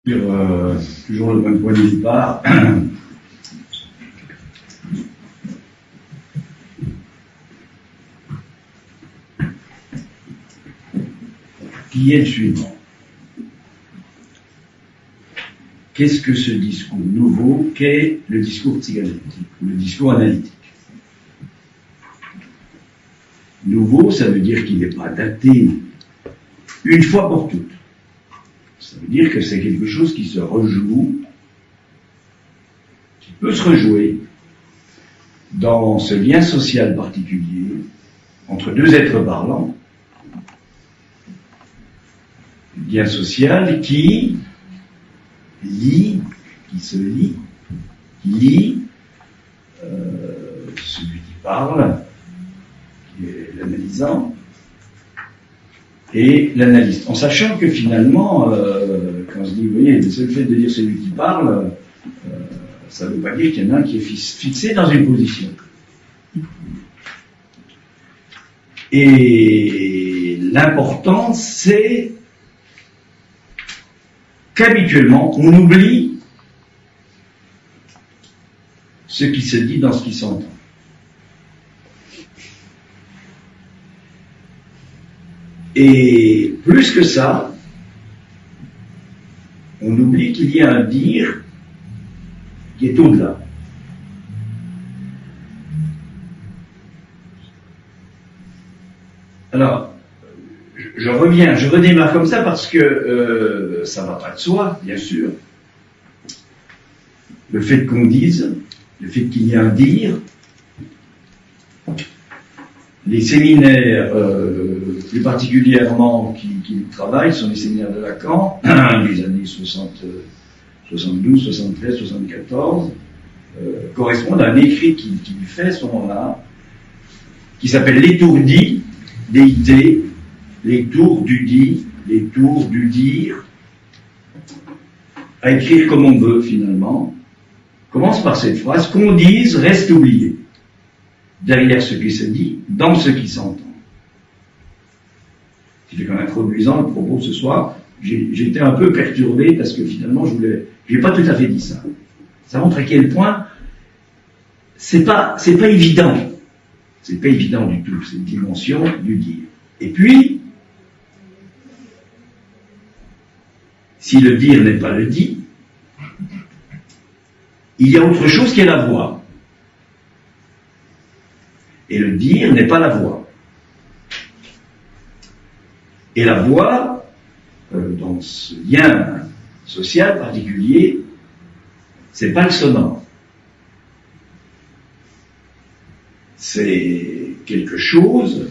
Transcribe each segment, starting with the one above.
Toujours le même point de départ. Qui est le suivant. Qu'est-ce que ce discours nouveau qu'est le discours psychanalytique, le discours analytique? Nouveau, ça veut dire qu'il n'est pas daté une fois pour toutes. Ça veut dire que c'est quelque chose qui se rejoue, qui peut se rejouer dans ce lien social particulier entre deux êtres parlants, lien social qui se lie, celui qui parle, qui est l'analysant, et l'analyste. En sachant que finalement, quand on se dit, vous voyez, le seul fait de dire celui qui parle, ça ne veut pas dire qu'il y en a un qui est fixé dans une position. Et l'important, c'est qu'habituellement, on oublie ce qui se dit dans ce qui s'entend. Et plus que ça, on oublie qu'il y a un dire qui est au-delà. Alors, je redémarre comme ça parce que ça ne va pas de soi, bien sûr. Le fait qu'on dise, le fait qu'il y ait un dire, les séminaires, plus particulièrement qui travaillent, sont les séminaires de Lacan, des années 72, 73, 74, correspondent à un écrit qu'il fait à ce moment-là, qui s'appelle L'étourdi, DIT, les tours du dit, les tours du dire, à écrire comme on veut finalement, commence par cette phrase: qu'on dise reste oublié, derrière ce qui se dit, dans ce qui s'entend. Ce qui fait qu'en introduisant le propos ce soir, j'étais un peu perturbé parce que finalement j'ai pas tout à fait dit ça. Ça montre à quel point c'est pas évident. C'est pas évident du tout, cette dimension du dire. Et puis, si le dire n'est pas le dit, il y a autre chose qui est la voix. Et le dire n'est pas la voix. Et la voix, dans ce lien social particulier, c'est pas le sonore. C'est quelque chose,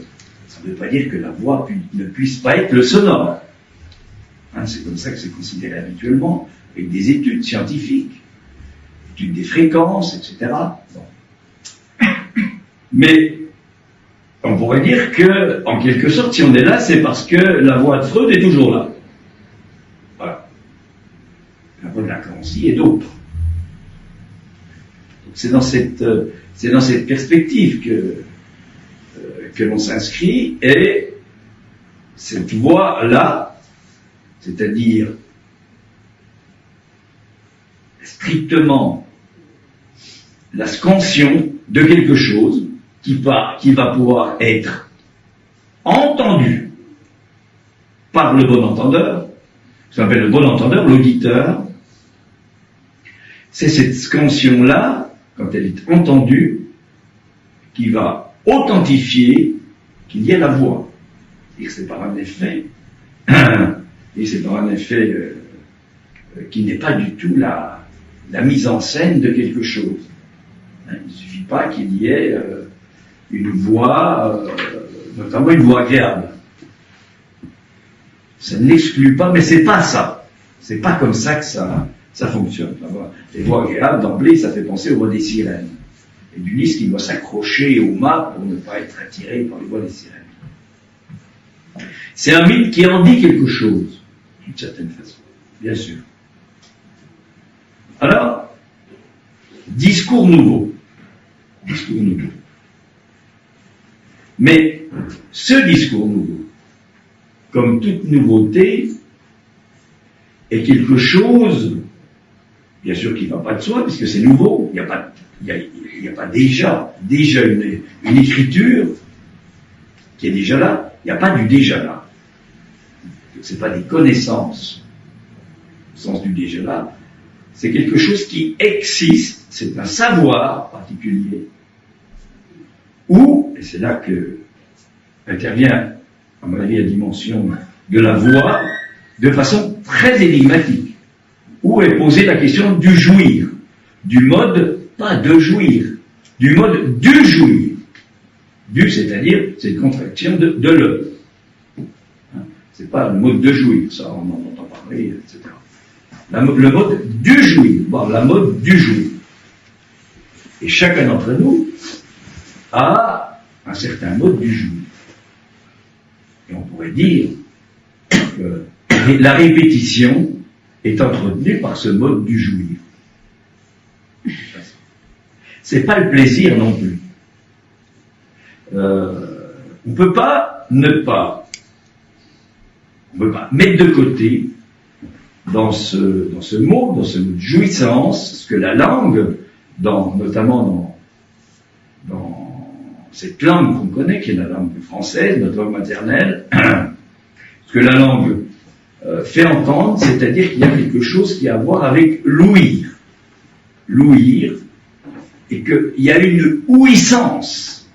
ça ne veut pas dire que la voix ne puisse pas être le sonore. C'est comme ça que c'est considéré habituellement, avec des études scientifiques, études des fréquences, etc. Bon. Mais on pourrait dire que, en quelque sorte, si on est là, c'est parce que la voix de Freud est toujours là. Voilà. La voix de Lacan aussi et d'autres. Donc c'est dans cette perspective que l'on s'inscrit, et cette voix-là, c'est-à-dire strictement la scansion de quelque chose qui va pouvoir être entendu par le bon entendeur, ce qu'on appelle le bon entendeur, l'auditeur. C'est cette scansion-là, quand elle est entendue, qui va authentifier qu'il y a la voix. Et c'est par un effet, et c'est par un effet qui n'est pas du tout la mise en scène de quelque chose. Il ne suffit pas qu'il y ait une voix, notamment une voix agréable. Ça ne l'exclut pas, mais c'est pas ça. C'est pas comme ça que ça fonctionne. Les voix agréables, d'emblée, ça fait penser aux voix des sirènes. Et du lys qui doit s'accrocher au mât pour ne pas être attiré par les voix des sirènes. C'est un mythe qui en dit quelque chose, d'une certaine façon, bien sûr. Alors, discours nouveau. Discours nouveau. Mais ce discours nouveau, comme toute nouveauté, est quelque chose, bien sûr, qui ne va pas de soi, puisque c'est nouveau. Il n'y a pas déjà une écriture qui est déjà là. Il n'y a pas du déjà là. Ce n'est pas des connaissances, au sens du déjà là. C'est quelque chose qui existe, c'est un savoir particulier, où, et c'est là que intervient, à mon avis, la dimension de la voix, de façon très énigmatique, où est posée la question du jouir, du mode, pas de jouir, du mode du jouir. Du, c'est-à-dire, c'est une contraction de le. C'est pas le mode de jouir, ça on en entend parler, etc. Le mode du jouir, bon, la mode du jouir. Et chacun d'entre nous a un certain mode du jouir. Et on pourrait dire que la répétition est entretenue par ce mode du jouir. C'est pas le plaisir non plus. On peut pas mettre de côté dans ce mot de jouissance, ce que la langue, notamment dans cette langue qu'on connaît, qui est la langue française, notre langue maternelle, ce que la langue fait entendre, c'est-à-dire qu'il y a quelque chose qui a à voir avec l'ouïr. L'ouïr, et qu'il y a une ouïssance,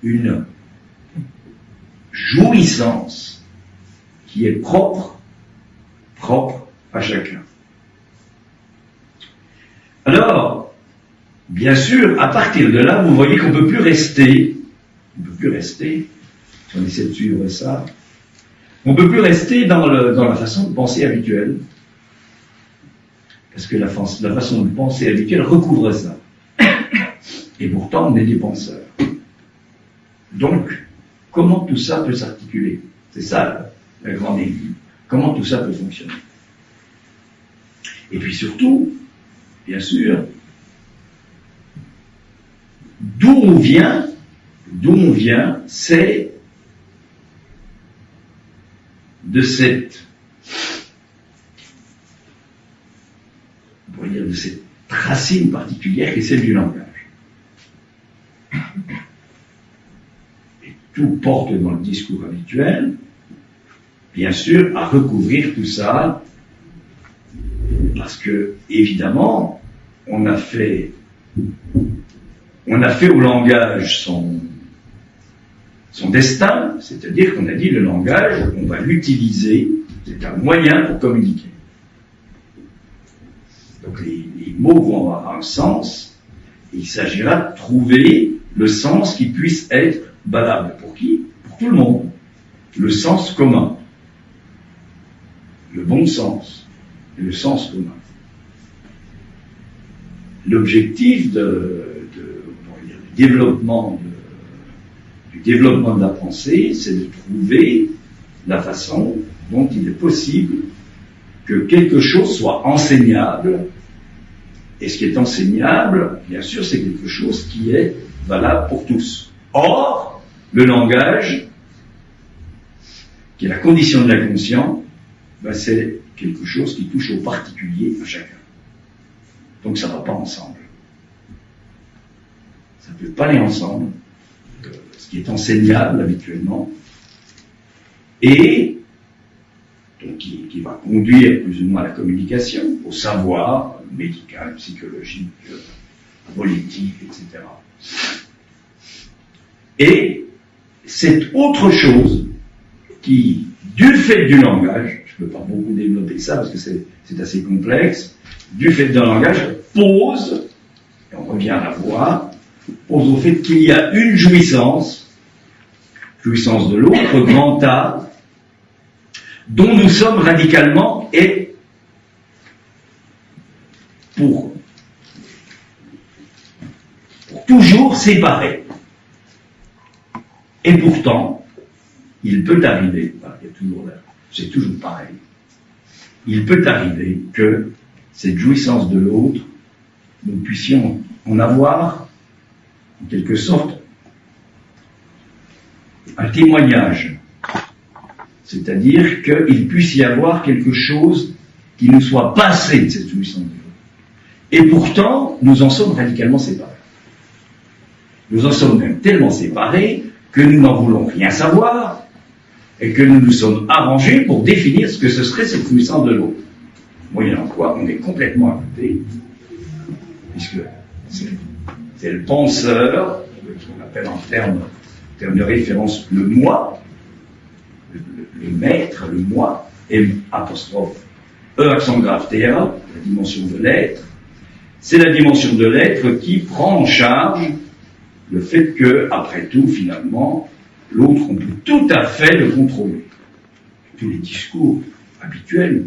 une jouissance qui est propre à chacun. Alors, bien sûr, à partir de là, vous voyez qu'on ne peut plus rester, si on essaie de suivre ça, on ne peut plus rester dans la façon de penser habituelle, parce que la façon de penser habituelle recouvre ça. Et pourtant, on est des penseurs. Donc, comment tout ça peut s'articuler? C'est ça la grande énigme. Comment tout ça peut fonctionner? Et puis surtout, bien sûr, d'où on vient, c'est de cette racine particulière qui est celle du langage. Et tout porte dans le discours habituel, bien sûr, à recouvrir tout ça, parce que, évidemment, on a fait au langage son destin, c'est-à-dire qu'on a dit le langage, on va l'utiliser, c'est un moyen pour communiquer. Donc les mots vont avoir un sens, et il s'agira de trouver le sens qui puisse être valable. Pour qui? Pour tout le monde. Le sens commun. Le bon sens. Et le sens commun. L'objectif du développement de la pensée, c'est de trouver la façon dont il est possible que quelque chose soit enseignable. Et ce qui est enseignable, bien sûr, c'est quelque chose qui est valable pour tous. Or, le langage, qui est la condition de l'inconscient, c'est quelque chose qui touche au particulier, à chacun. Donc ça ne va pas ensemble. Ça ne peut pas aller ensemble. Ce qui est enseignable habituellement, et donc qui va conduire plus ou moins à la communication, au savoir médical, psychologique, politique, etc. Et c'est autre chose qui, du fait du langage, je ne peux pas beaucoup développer ça parce que c'est assez complexe, du fait d'un langage, pose, et on revient à la voix, pose au fait qu'il y a une jouissance de l'autre, grand A, dont nous sommes radicalement et pour toujours séparés. Et pourtant, il peut arriver, c'est toujours pareil, il peut arriver que cette jouissance de l'autre, nous puissions en avoir, en quelque sorte, un témoignage. C'est-à-dire qu'il puisse y avoir quelque chose qui nous soit passé de cette jouissance de l'autre. Et pourtant, nous en sommes radicalement séparés. Nous en sommes même tellement séparés que nous n'en voulons rien savoir et que nous nous sommes arrangés pour définir ce que ce serait cette jouissance de l'autre. Moyennant quoi, on est complètement à côté, puisque c'est le penseur, ce qu'on appelle en termes de référence le moi, le maître, le moi, M apostrophe E accent grave TRA, la dimension de l'être. C'est la dimension de l'être qui prend en charge le fait que, après tout, finalement, l'autre, on peut tout à fait le contrôler. Tous les discours habituels,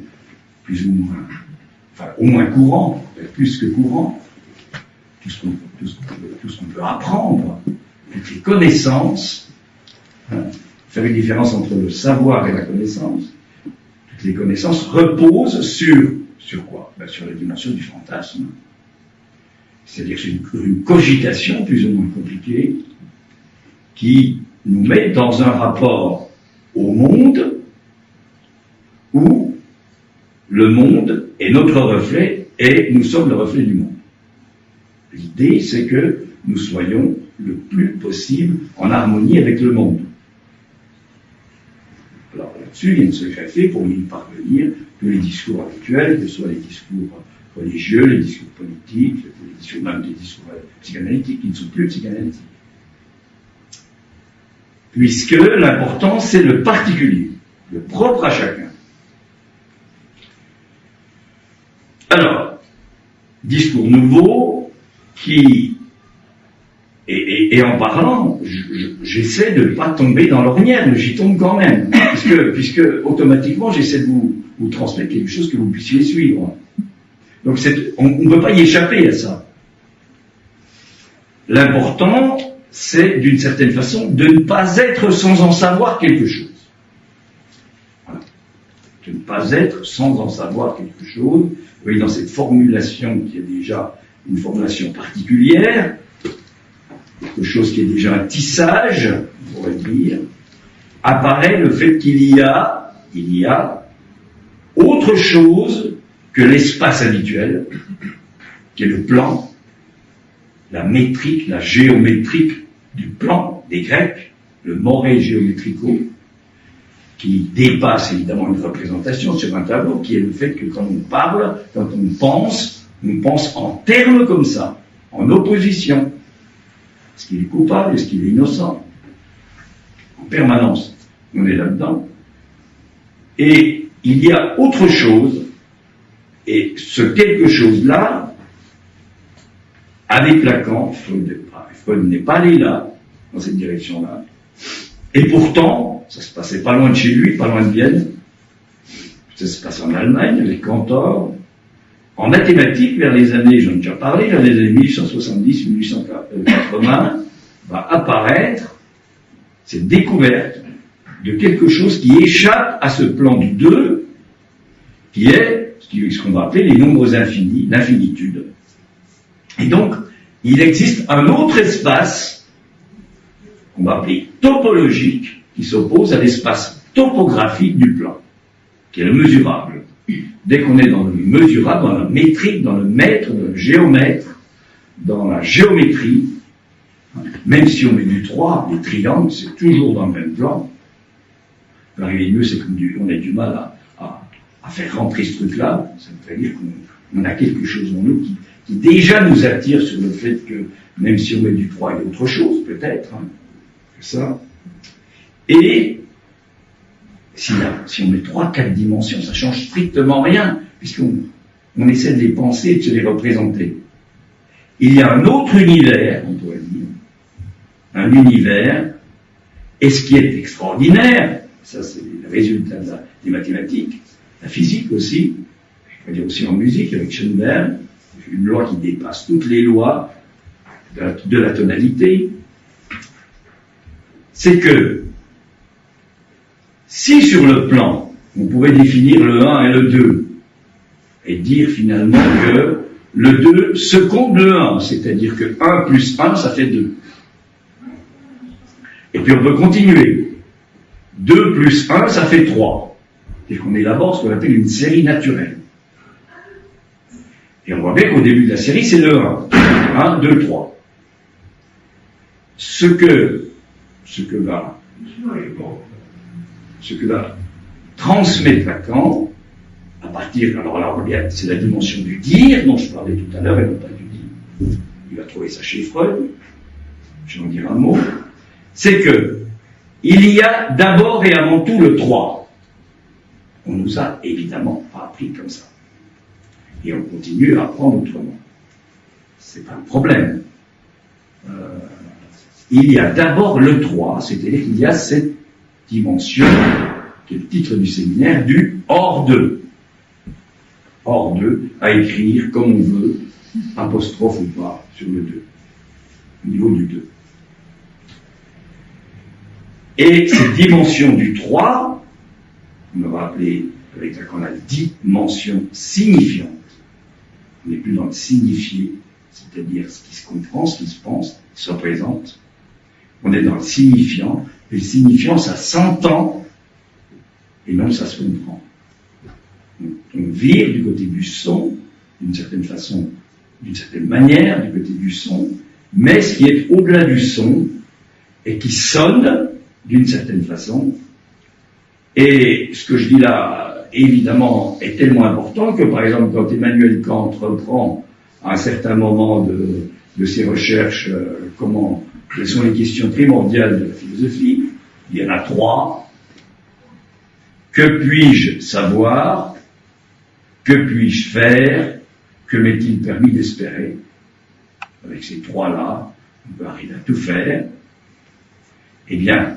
plus ou moins, enfin, au moins courants, plus que courants, tout ce qu'on peut apprendre, toutes les connaissances, faire une différence entre le savoir et la connaissance. Toutes les connaissances reposent sur quoi? Sur la dimension du fantasme. C'est-à-dire une cogitation plus ou moins compliquée qui nous met dans un rapport au monde où le monde est notre reflet et nous sommes le reflet du monde. L'idée, c'est que nous soyons le plus possible en harmonie avec le monde. Alors là-dessus, il y a une secret fait pour y parvenir tous les discours habituels, que ce soit les discours religieux, les discours politiques, même des discours psychanalytiques qui ne sont plus psychanalytiques. Puisque l'important, c'est le particulier, le propre à chacun. Alors, discours nouveau qui, et en parlant, j'essaie de ne pas tomber dans l'ornière, mais j'y tombe quand même, puisque automatiquement, j'essaie de vous transmettre quelque chose que vous puissiez suivre. Donc on ne peut pas y échapper à ça. L'important, c'est d'une certaine façon de ne pas être sans en savoir quelque chose. Voilà. De ne pas être sans en savoir quelque chose. Vous voyez, dans cette formulation qui est déjà une formulation particulière, quelque chose qui est déjà un tissage, on pourrait dire, apparaît le fait qu'il y a autre chose que l'espace habituel, qui est le plan, la métrique, la géométrique du plan des Grecs, le moré géométrico, qui dépasse évidemment une représentation sur un tableau, qui est le fait que quand on parle, quand on pense en termes comme ça, en opposition. Est-ce qu'il est coupable? Est-ce qu'il est innocent? En permanence, on est là-dedans. Et il y a autre chose, et ce quelque chose-là, avec Lacan, Freud n'est pas allé là, dans cette direction-là. Et pourtant, ça se passait pas loin de chez lui, pas loin de Vienne. Ça se passe en Allemagne, avec Cantor. En mathématiques, vers les années, j'en ai déjà parlé, vers les années 1870-1880, va apparaître cette découverte de quelque chose qui échappe à ce plan du 2, qui est ce qu'on va appeler les nombres infinis, l'infinitude. Et donc, il existe un autre espace, qu'on va appeler topologique, qui s'oppose à l'espace topographique du plan, qui est le mesurable. Dès qu'on est dans le mesurable, dans la métrique, dans le mètre, dans le géomètre, dans la géométrie, même si on met du 3, des triangles, c'est toujours dans le même plan. L'arrivée mieux, c'est qu'on a du mal à faire rentrer ce truc-là. Ça veut dire qu'on a quelque chose en nous qui déjà nous attire sur le fait que, même si on met du 3, il y a autre chose, peut-être, que ça. Et si on met 3-4 dimensions, ça change strictement rien, puisqu'on essaie de les penser et de se les représenter. Il y a un autre univers, on pourrait dire, un univers, et ce qui est extraordinaire, ça c'est le résultat des mathématiques, la physique aussi, je pourrais dire aussi en musique, avec Schoenberg, une loi qui dépasse toutes les lois de la tonalité, c'est que si sur le plan, on pouvait définir le 1 et le 2, et dire finalement que le 2 seconde le 1, c'est-à-dire que 1 plus 1, ça fait 2. Et puis on peut continuer. 2 plus 1, ça fait 3. Et qu'on élabore ce qu'on appelle une série naturelle. Et on voit bien qu'au début de la série, c'est le 1. 1, 2, 3. Ce que va transmettre Lacan, à partir, alors là, on voit bien, c'est la dimension du dire, dont je parlais tout à l'heure, et non pas du dire. Il va trouver ça chez Freud, je vais en dire un mot, c'est que, il y a d'abord et avant tout le 3. On nous a évidemment pas appris comme ça. Et on continue à apprendre autrement. C'est pas un problème. Il y a d'abord le 3, c'est-à-dire qu'il y a cette dimension, qui est le titre du séminaire, du hors d'eux. Hors d'eux, à écrire comme on veut, apostrophe ou pas, sur le 2, au niveau du 2. Et cette dimension du 3, on va appeler avec Lacan la dimension signifiante. On n'est plus dans le signifié, c'est-à-dire ce qui se comprend, ce qui se pense, ce qui se représente. On est dans le signifiant, et le signifiant, ça s'entend, et non ça se comprend. On vire du côté du son, d'une certaine façon, d'une certaine manière, du côté du son, mais ce qui est au-delà du son, et qui sonne, d'une certaine façon, et ce que je dis là, évidemment, est tellement important que, par exemple, quand Emmanuel Kant reprend à un certain moment de ses recherches quelles sont les questions primordiales de la philosophie, il y en a 3. Que puis-je savoir? Que puis-je faire? Que m'est-il permis d'espérer? Avec ces 3-là, on peut arriver à tout faire. Eh bien,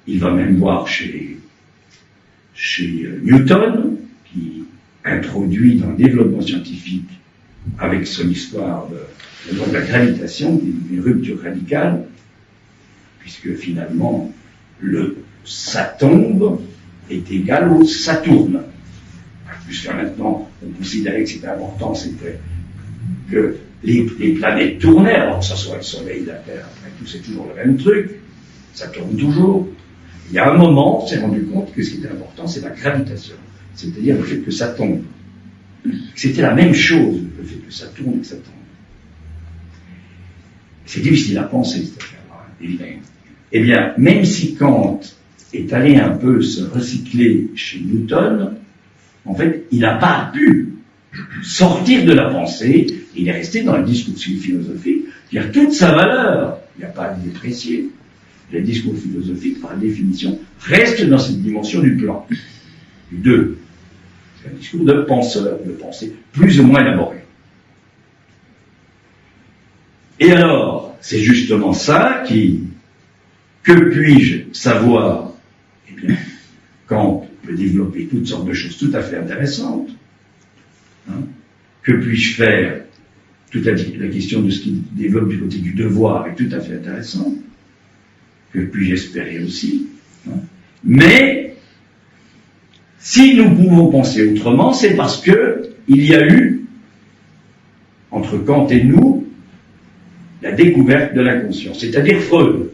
il va même voir chez Newton, qui introduit dans le développement scientifique, avec son histoire de la gravitation, qui est une rupture radicale, puisque finalement, ça tombe est égal au ça tourne. Jusqu'à maintenant, on considérait que c'était important, c'était que les planètes tournaient, alors que ce soit le Soleil, la Terre, après tout, c'est toujours le même truc, ça tourne toujours. Il y a un moment, on s'est rendu compte que ce qui était important, c'est la gravitation, c'est-à-dire le fait que ça tombe. C'était la même chose, le fait que ça tourne et que ça tombe. C'est difficile à penser, cette affaire-là, évidemment. Eh bien, même si Kant est allé un peu se recycler chez Newton, en fait, il n'a pas pu sortir de la pensée, il est resté dans le discours philosophique, qui a toute sa valeur, il n'y a pas à le déprécier. Le discours philosophique, par définition, reste dans cette dimension du plan, du 2. C'est un discours de penseur, de pensée plus ou moins élaboré. Et alors, c'est justement ça que puis-je savoir? Eh bien, Kant peut développer toutes sortes de choses tout à fait intéressantes. Que puis-je faire? Toute la question de ce qu'il développe du côté du devoir est tout à fait intéressante. Que puis-je espérer aussi? Mais, si nous pouvons penser autrement, c'est parce que il y a eu, entre Kant et nous, la découverte de l'inconscient, c'est-à-dire Freud.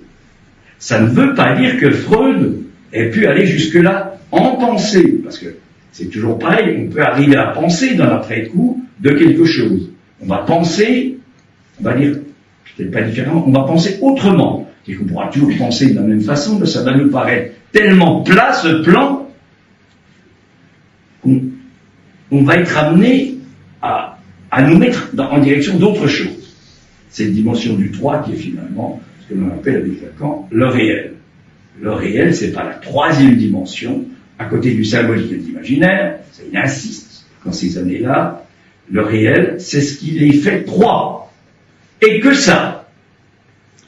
Ça ne veut pas dire que Freud ait pu aller jusque-là en pensée, parce que c'est toujours pareil, on peut arriver à penser dans l'après-coup de quelque chose. On va penser, on va dire, peut-être pas différemment, on va penser autrement. C'est qu'on pourra toujours penser de la même façon, mais ça va nous paraître tellement plat, ce plan, qu'on va être amené à nous mettre en direction d'autre chose. Cette dimension du 3 qui est finalement ce que l'on appelle avec Lacan le réel. Le réel, c'est pas la troisième dimension, à côté du symbolique et de l'imaginaire, ça il insiste dans ces années-là, le réel, c'est ce qui les fait 3. Et que ça,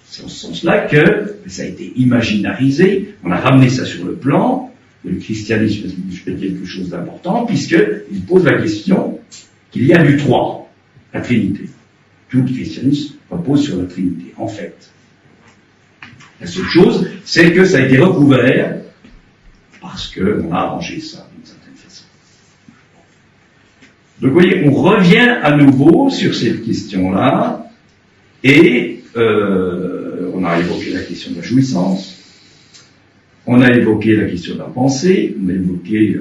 c'est en ce sens-là que ça a été imaginarisé, on a ramené ça sur le plan, le christianisme fait quelque chose d'important, puisqu'il pose la question qu'il y a du 3, la Trinité. Tout le christianisme repose sur la Trinité, en fait. La seule chose, c'est que ça a été recouvert parce qu'on a arrangé ça d'une certaine façon. Donc vous voyez, on revient à nouveau sur cette question-là, et on a évoqué la question de la jouissance, on a évoqué la question de la pensée, on a évoqué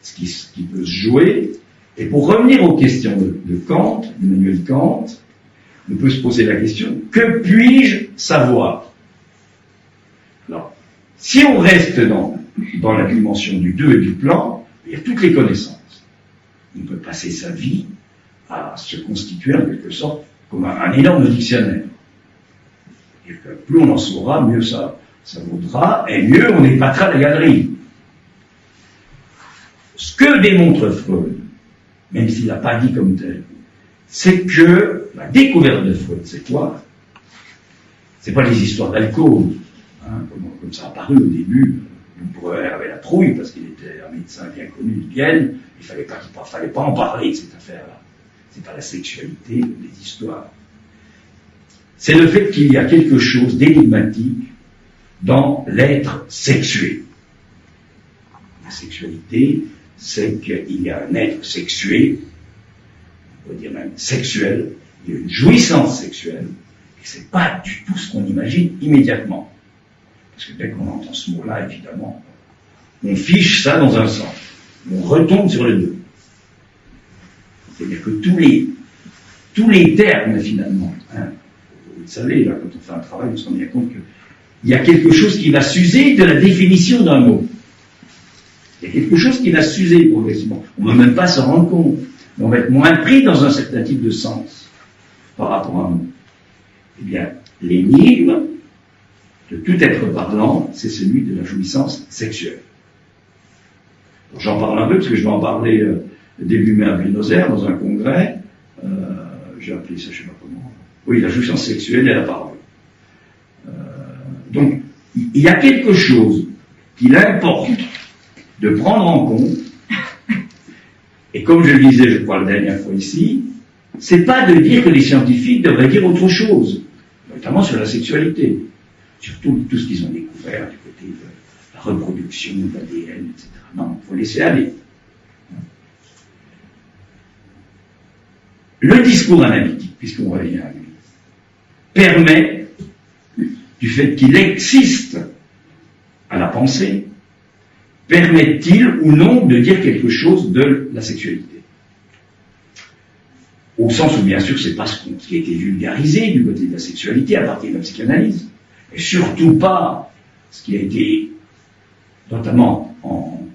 ce qui peut se jouer, Et pour revenir aux questions de Kant, d'Emmanuel Kant, on peut se poser la question, que puis-je savoir? Alors, si on reste dans la dimension du 2 et du plan, il y a toutes les connaissances. On peut passer sa vie à se constituer en quelque sorte comme un énorme dictionnaire. Et que plus on en saura, mieux ça vaudra, et mieux on épatera la galerie. Ce que démontre Freud, même s'il n'a pas dit comme tel, c'est que la découverte de Freud, c'est quoi? C'est pas les histoires d'alcool, hein, comme ça a apparu au début. Breuer avait la trouille parce qu'il était un médecin bien connu de Vienne. Il fallait pas en parler de cette affaire-là. C'est pas la sexualité, les histoires. C'est le fait qu'il y a quelque chose d'énigmatique dans l'être sexué. La sexualité, c'est qu'il y a un être sexué, on peut dire même sexuel, il y a une jouissance sexuelle, et c'est pas du tout ce qu'on imagine immédiatement. Parce que dès qu'on entend ce mot-là, évidemment, on fiche ça dans un sens. On retombe sur le 2. C'est-à-dire que tous les termes, finalement, hein, vous le savez, là, quand on fait un travail, on se rend bien compte qu'il y a quelque chose qui va s'user de la définition d'un mot. Il y a quelque chose qui va s'user progressivement. On ne va même pas s'en rendre compte. Mais on va être moins pris dans un certain type de sens par rapport à un mot. Eh bien, l'énigme de tout être parlant, c'est celui de la jouissance sexuelle. Alors, j'en parle un peu parce que je vais en parler début mai à Buenos Aires dans un congrès. J'ai appelé ça, je ne sais pas comment. Oui, la jouissance sexuelle et la parole. Donc, il y a quelque chose qu'il importe de prendre en compte. Et comme je le disais, je crois, la dernière fois ici, c'est pas de dire que les scientifiques devraient dire autre chose, notamment sur la sexualité. Surtout tout ce qu'ils ont découvert du côté de la reproduction, de l'ADN, etc. Non, il faut laisser aller. Le discours analytique, puisqu'on revient à lui, permet, du fait qu'il existe à la pensée, permet-il ou non de dire quelque chose de la sexualité? Au sens où, bien sûr, c'est pas ce qui a été vulgarisé du côté de la sexualité à partir de la psychanalyse. Et surtout pas ce qui a été, notamment en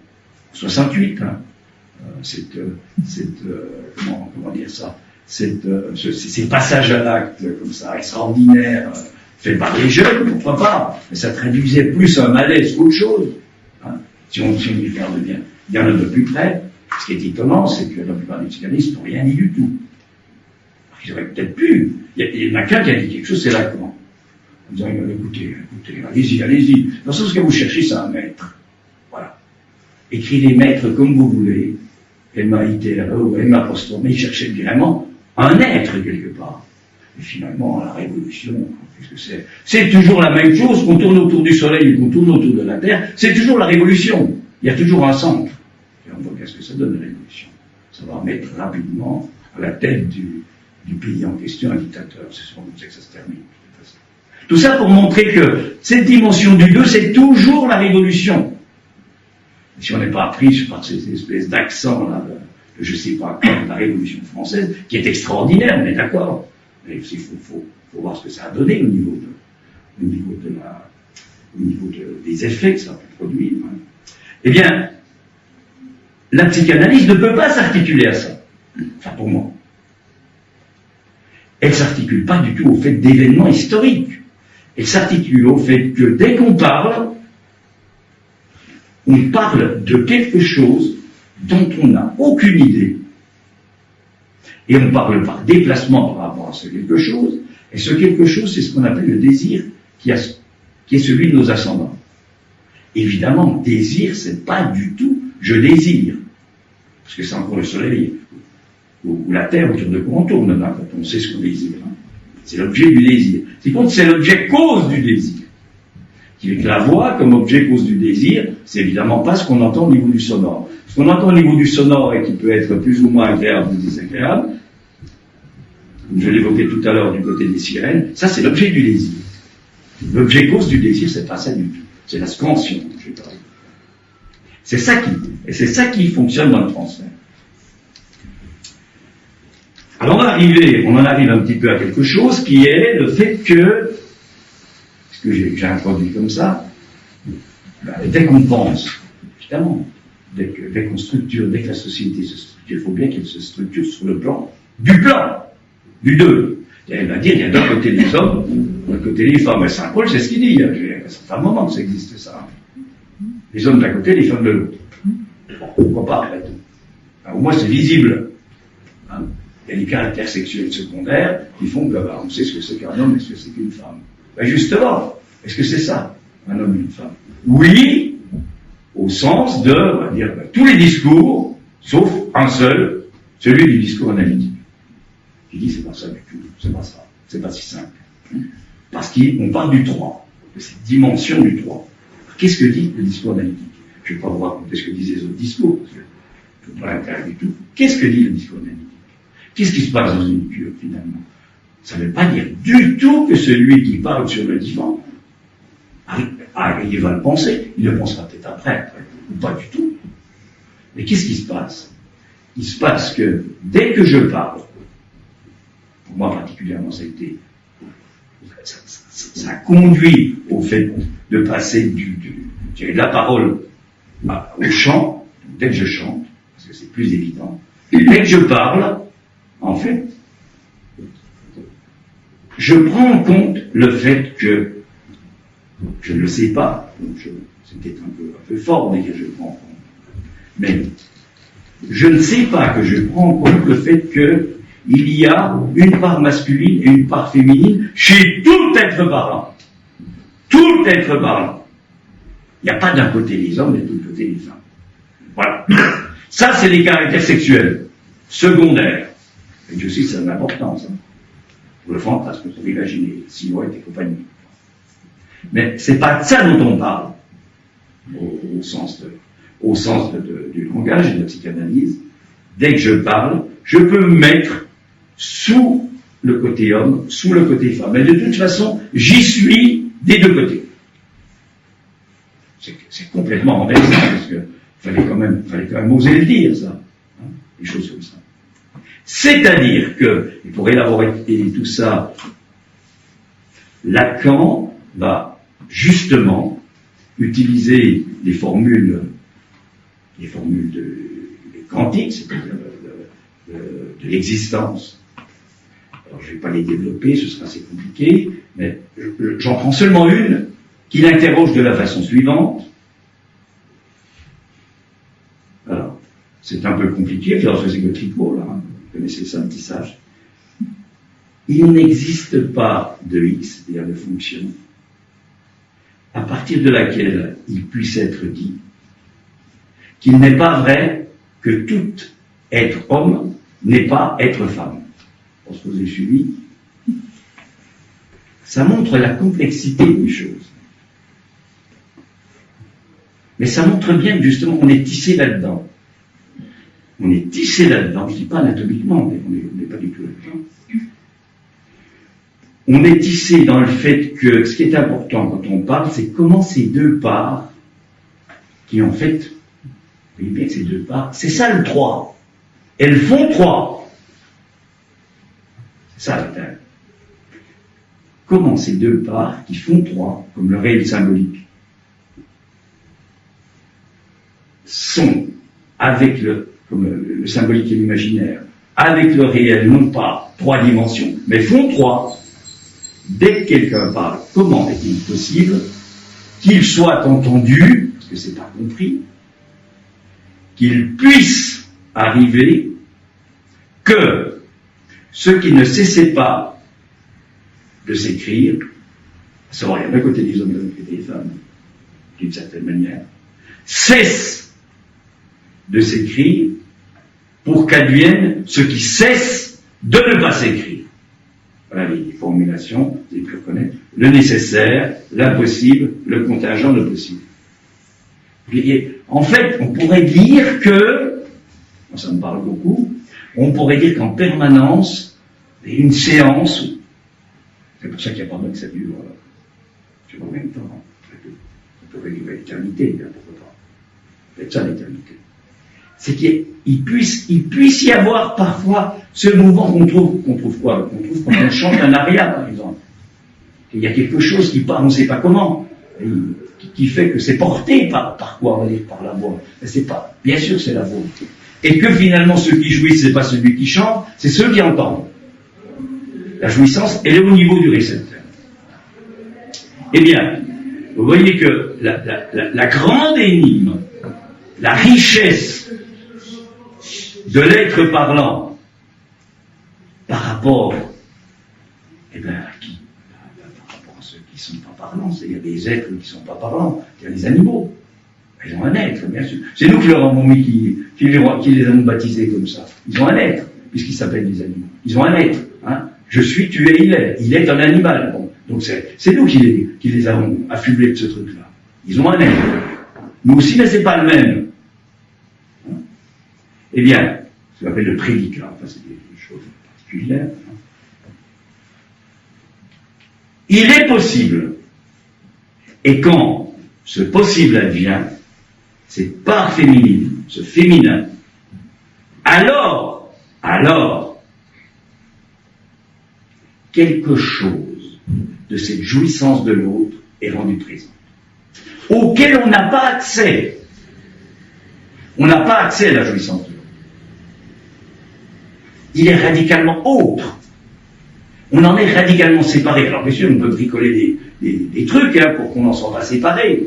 68, hein, comment dire ça, ces passages à l'acte comme ça, extraordinaires, faits par les jeunes, pourquoi pas, mais ça traduisait plus un malaise qu'autre chose. Hein, si on y regarde bien. Il y en a de plus près. Ce qui est étonnant, c'est que la plupart des psychanalystes n'ont rien dit du tout. Alors, ils auraient peut-être pu. Il y en a qu'un qui a dit quelque chose, c'est Lacan. En disant, écoutez, allez-y. De toute façon, ce que vous cherchez, c'est un maître. Voilà. Écrivez maître comme vous voulez. M-A-I-T-R-E ou M-apostrophe. Mais il cherchait vraiment un être quelque part. Et finalement, la révolution, qu'est-ce que c'est? C'est toujours la même chose, qu'on tourne autour du soleil et qu'on tourne autour de la terre. C'est toujours la révolution. Il y a toujours un centre. Et on voit qu'est-ce que ça donne, la révolution. Ça va mettre rapidement à la tête du pays en question un dictateur. C'est souvent comme ça que ça se termine. Tout ça pour montrer que cette dimension du 2, c'est toujours la révolution. Et si on n'est pas appris par ces espèces d'accent-là, de je sais pas quoi, de la Révolution française, qui est extraordinaire, on est d'accord. Mais il faut voir ce que ça a donné au niveau des effets que ça a pu produire. Hein. Eh bien, la psychanalyse ne peut pas s'articuler à ça. Enfin, pour moi. Elle ne s'articule pas du tout au fait d'événements historiques. Elle s'articule au fait que dès qu'on parle de quelque chose dont on n'a aucune idée. Et on parle par déplacement par rapport à ce quelque chose. Et ce quelque chose, c'est ce qu'on appelle le désir qui est celui de nos ascendants. Évidemment, désir, c'est pas du tout je désire. Parce que c'est encore le soleil ou la terre autour de quoi on tourne là, quand on sait ce qu'on désire. Hein. C'est l'objet du désir. C'est l'objet cause du désir. Qui est que la voix, comme objet cause du désir, c'est évidemment pas ce qu'on entend au niveau du sonore. Ce qu'on entend au niveau du sonore et qui peut être plus ou moins agréable ou désagréable, comme je l'évoquais tout à l'heure du côté des sirènes, ça c'est l'objet du désir. L'objet cause du désir, c'est pas ça du tout. C'est la scansion dont j'ai parlé. C'est ça qui fonctionne dans le transfert. on en arrive un petit peu à quelque chose qui est le fait que, ce que j'ai introduit comme ça, dès qu'on pense, évidemment, dès qu'on structure, dès que la société se structure, il faut bien qu'elle se structure sur le plan, du deux. Elle va dire, il y a d'un côté les hommes, de l'autre côté les femmes. Mais Saint Paul, c'est ce qu'il dit. Ça fait un moment que ça existe, ça. Les hommes d'un côté, les femmes de l'autre. Pourquoi pas, après tout. Au moins, c'est visible. Hein. Il y a des caractères sexuels secondaires qui font que, on sait ce que c'est qu'un homme et ce que c'est qu'une femme. Ben justement, est-ce que c'est ça, un homme et une femme? Oui, au sens de, on va dire, tous les discours, sauf un seul, celui du discours analytique. Il dit, c'est pas ça du tout, c'est pas ça, c'est pas si simple. Parce qu'on parle du 3, de cette dimension du 3. Qu'est-ce que dit le discours analytique? Je ne vais pas vous raconter ce que disent les autres discours, parce que je ne pas l'intérêt du tout. Qu'est-ce que dit le discours analytique? Qu'est-ce qui se passe dans une cure, finalement? Ça ne veut pas dire du tout que celui qui parle sur le divan il va le penser. Il le pensera peut-être après, ou pas du tout. Mais qu'est-ce qui se passe? Il se passe que, dès que je parle, pour moi particulièrement, ça conduit au fait de passer de la parole au chant. Dès que je chante, parce que c'est plus évident, et dès que je parle, en fait, je prends en compte le fait que je ne le sais pas, c'est peut-être un peu fort dès que je prends en compte, mais je ne sais pas que je prends en compte le fait qu'il y a une part masculine et une part féminine chez tout être parlant. Tout être parlant. Il n'y a pas d'un côté les hommes et de l'autre côté les femmes. Voilà. Ça, c'est les caractères sexuels secondaires. Et je sais que ça a de l'importance. Hein. Pour le fantasme, pour imaginer, silhouette et compagnie. Mais c'est pas de ça dont on parle, au sens du langage et de la psychanalyse. Dès que je parle, je peux me mettre sous le côté homme, sous le côté femme. Mais de toute façon, j'y suis des deux côtés. C'est complètement renversant, parce que fallait quand même oser le dire, ça. Hein, des choses comme ça. C'est-à-dire que, et pour élaborer tout ça, Lacan va justement utiliser les formules quantiques, c'est-à-dire de l'existence. Alors je ne vais pas les développer, ce sera assez compliqué, mais j'en prends seulement une qui l'interroge de la façon suivante. Alors, c'est un peu compliqué, philosophe de Tricot, là, hein, vous connaissez ça, un petit sage. Il n'existe pas de X, c'est-à-dire de fonction, à partir de laquelle il puisse être dit qu'il n'est pas vrai que tout être homme n'est pas être femme. Je pense que vous avez suivi. Ça montre la complexité des choses. Mais ça montre bien que justement on est tissé là-dedans. On est tissé là-dedans, je ne dis pas anatomiquement, mais on n'est pas du tout là-dedans. On est tissé dans le fait que ce qui est important quand on parle, c'est comment ces deux parts, qui en fait, vous voyez bien que ces deux parts, c'est ça le 3. Elles font 3. C'est ça l'intérêt. Comment ces deux parts qui font 3, comme le réel symbolique, sont avec comme le symbolique et l'imaginaire, avec le réel, non pas 3 dimensions, mais font 3. Dès que quelqu'un parle, comment est-il possible qu'il soit entendu, parce que c'est pas compris, qu'il puisse arriver que ce qui ne cessait pas de s'écrire, à savoir il y a d'un côté des hommes et de l'autre côté des femmes, d'une certaine manière, cesse de s'écrire pour qu'advienne ce qui cesse de ne pas s'écrire. Voilà les formulations, vous avez pu reconnaître, le nécessaire, l'impossible, le contingent, le possible. Et en fait, on pourrait dire que, ça me parle beaucoup, on pourrait dire qu'en permanence, il y a une séance, c'est pour ça qu'il n'y a pas besoin que ça dure, je sais pas combien de temps, ça pourrait durer l'éternité, pourquoi pas. C'est ça l'éternité. c'est qu'il puisse y avoir parfois ce mouvement qu'on trouve quoi? Qu'on trouve quand on chante un aria, par exemple. Il y a quelque chose qui part, on ne sait pas comment, qui fait que c'est porté par quoi, on va dire, par la voix. Mais c'est pas, bien sûr, c'est la voix. Et que finalement, ceux qui jouissent, c'est pas celui qui chante, c'est ceux qui entendent. La jouissance, elle est au niveau du récepteur. Eh bien, vous voyez que la grande énigme, la richesse de l'être parlant par rapport, eh bien, à qui? Par rapport à ceux qui ne sont pas parlants. Il y a des êtres qui ne sont pas parlants. Il y a les animaux. Ils ont un être, bien sûr. C'est nous qui leur avons mis, qui les avons baptisés comme ça. Ils ont un être, puisqu'ils s'appellent des animaux. Ils ont un être. Hein. Je suis, tu es, il est. Il est un animal. Bon. Donc c'est nous qui les avons affublés de ce truc-là. Ils ont un être. Nous aussi, mais c'est pas le même. Hein. Eh bien, ce qu'on appelle le prédicat, enfin, c'est des choses particulières. Hein. Il est possible. Et quand ce possible advient, c'est par féminine, ce féminin. Alors, quelque chose de cette jouissance de l'autre est rendu présent, auquel on n'a pas accès. On n'a pas accès à la jouissance de l'autre. Il est radicalement autre. On en est radicalement séparé. Alors bien sûr, on peut bricoler des trucs hein, pour qu'on n'en soit pas séparé.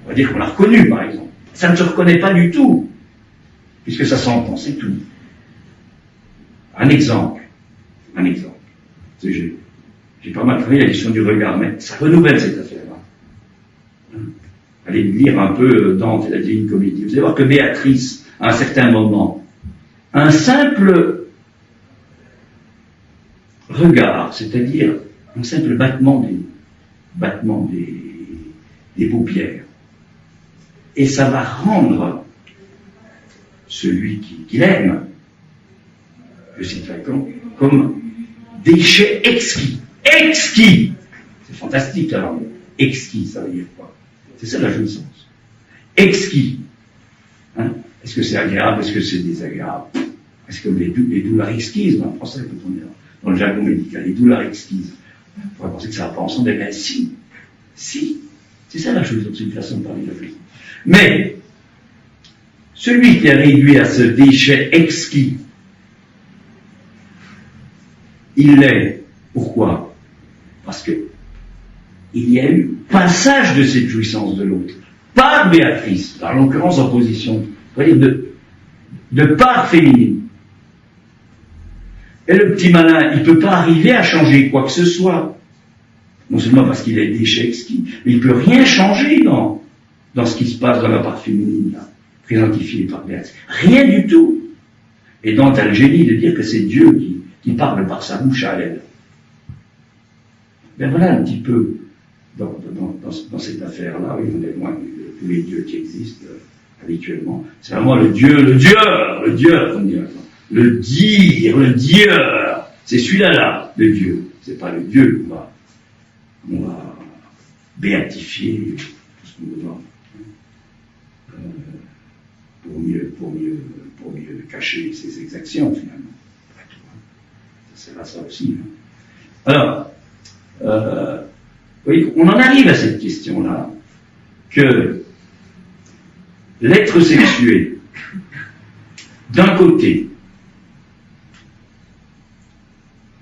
On va dire qu'on l'a reconnu, par exemple. Ça ne se reconnaît pas du tout, puisque ça s'entend, c'est tout. Un exemple. J'ai pas mal travaillé la question du regard, mais ça renouvelle cette affaire-là. Allez lire un peu Dante et la Divine Comédie. Vous allez voir que Béatrice, à un certain moment, un simple regard, c'est-à-dire un simple battement des paupières, et ça va rendre celui qui l'aime, je cite Lacan, comme déchet exquis. Exquis! C'est fantastique, alors. Exquis, ça veut dire quoi? C'est ça la jouissance. Exquis. Hein? Est-ce que c'est agréable? Est-ce que c'est désagréable? Est-ce que les douleurs exquises, en français, quand on est dans le jargon médical, les douleurs exquises, on pourrait penser que ça va pas ensemble, mais si. C'est ça la jouissance, c'est une façon de parler de la jouissance. Mais, celui qui est réduit à ce déchet exquis, il l'est. Pourquoi? Parce que il y a eu passage de cette jouissance de l'autre par Béatrice, en l'occurrence en position, on va dire de part féminine. Et le petit malin, il ne peut pas arriver à changer quoi que ce soit. Non seulement parce qu'il est déchet exquis, mais il ne peut rien changer dans ce qui se passe dans la part féminine, là, présentifiée par Béatrice. Rien du tout. Et Dante a le génie de dire que c'est Dieu qui parle par sa bouche à elle. Ben voilà un petit peu dans cette affaire-là, oui, on est loin de tous les dieux qui existent habituellement. C'est vraiment le Dieu, on dit maintenant. Le Dieu, c'est celui-là, le Dieu. C'est pas le Dieu qu'on va béatifier, tout ce qu'on veut voir, pour mieux cacher ses exactions, finalement. C'est là ça aussi. Alors, vous voyez, on en arrive à cette question-là, que l'être sexué, d'un côté,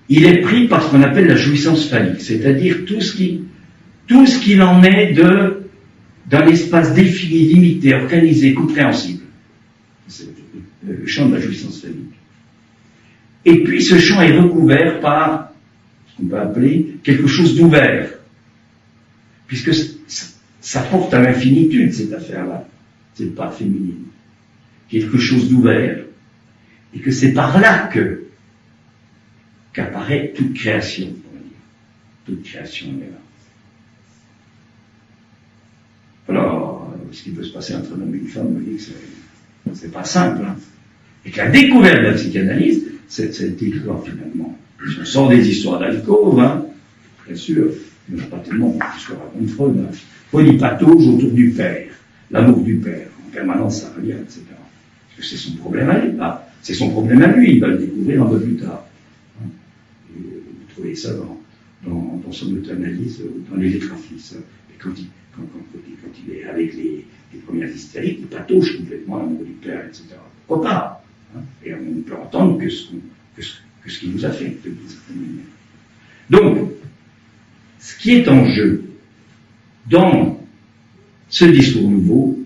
il est pris par ce qu'on appelle la jouissance phallique, c'est-à-dire tout ce qu'il en est d'un espace défini, limité, organisé, compréhensible. C'est le champ de la jouissance phallique. Et puis ce champ est recouvert par ce qu'on peut appeler quelque chose d'ouvert, puisque ça porte à l'infinitude, cette affaire-là, cette part féminine. Quelque chose d'ouvert, et que c'est par là qu'apparaît toute création, on va dire. Toute création est là. Alors, ce qui peut se passer entre un homme et une femme, vous voyez que c'est pas simple. Hein. Et que la découverte de la psychanalyse, c'est l'histoire finalement. Si on sort des histoires d'alcôve, hein, bien sûr, il n'y en a pas tellement d'histoires à Freud. Hein. Freud y patauge autour du père, l'amour du père, en permanence ça revient, etc. que c'est son problème à lui, c'est son problème à lui, il va le découvrir un peu plus tard. Et vous trouvez ça dans son auto-analyse, dans les lettres-fils. Et quand il est avec les premières hystériques, il patauge complètement à l'amour du père, etc. Pourquoi pas, hein? Et on ne peut entendre que ce qui nous affecte, d'une certaine manière. Donc, ce qui est en jeu dans ce discours nouveau,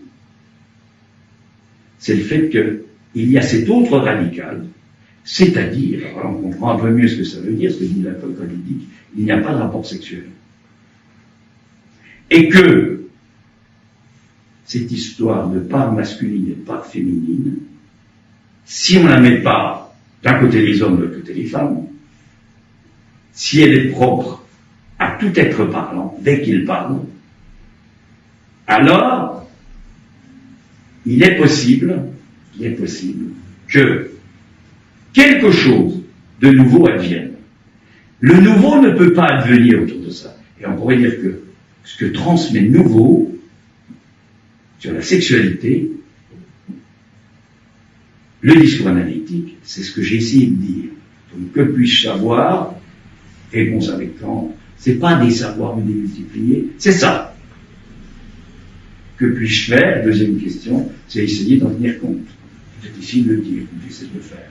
c'est le fait qu'il y a cet autre radical, c'est-à-dire, alors on comprend un peu mieux ce que ça veut dire, ce que dit la quand il dit il n'y a pas de rapport sexuel. Et que cette histoire de part masculine et de part féminine, si on ne la met pas d'un côté les hommes, de l'autre côté les femmes, si elle est propre à tout être parlant, dès qu'il parle, alors il est possible que quelque chose de nouveau advienne. Le nouveau ne peut pas advenir autour de ça. Et on pourrait dire que ce que transmet le nouveau sur la sexualité, le discours analytique, c'est ce que j'ai essayé de dire. Donc, que puis-je savoir? Réponse avec Kant, c'est pas des savoirs démultipliés, c'est ça. Que puis-je faire? Deuxième question, c'est essayer d'en tenir compte. C'est difficile de le dire, j'essaie de le faire.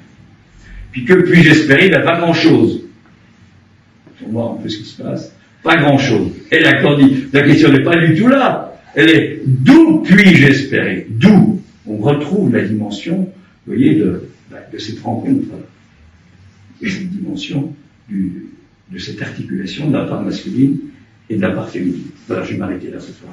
Puis que puis-je espérer? Ben, pas grand-chose. Pour voir un peu ce qui se passe. Pas grand-chose. Et la question n'est pas du tout là. Elle est d'où puis-je espérer? D'où? On retrouve la dimension, vous voyez, de cette rencontre, de cette dimension de cette articulation de la part masculine et de la part féminine. Voilà, je vais m'arrêter là ce soir.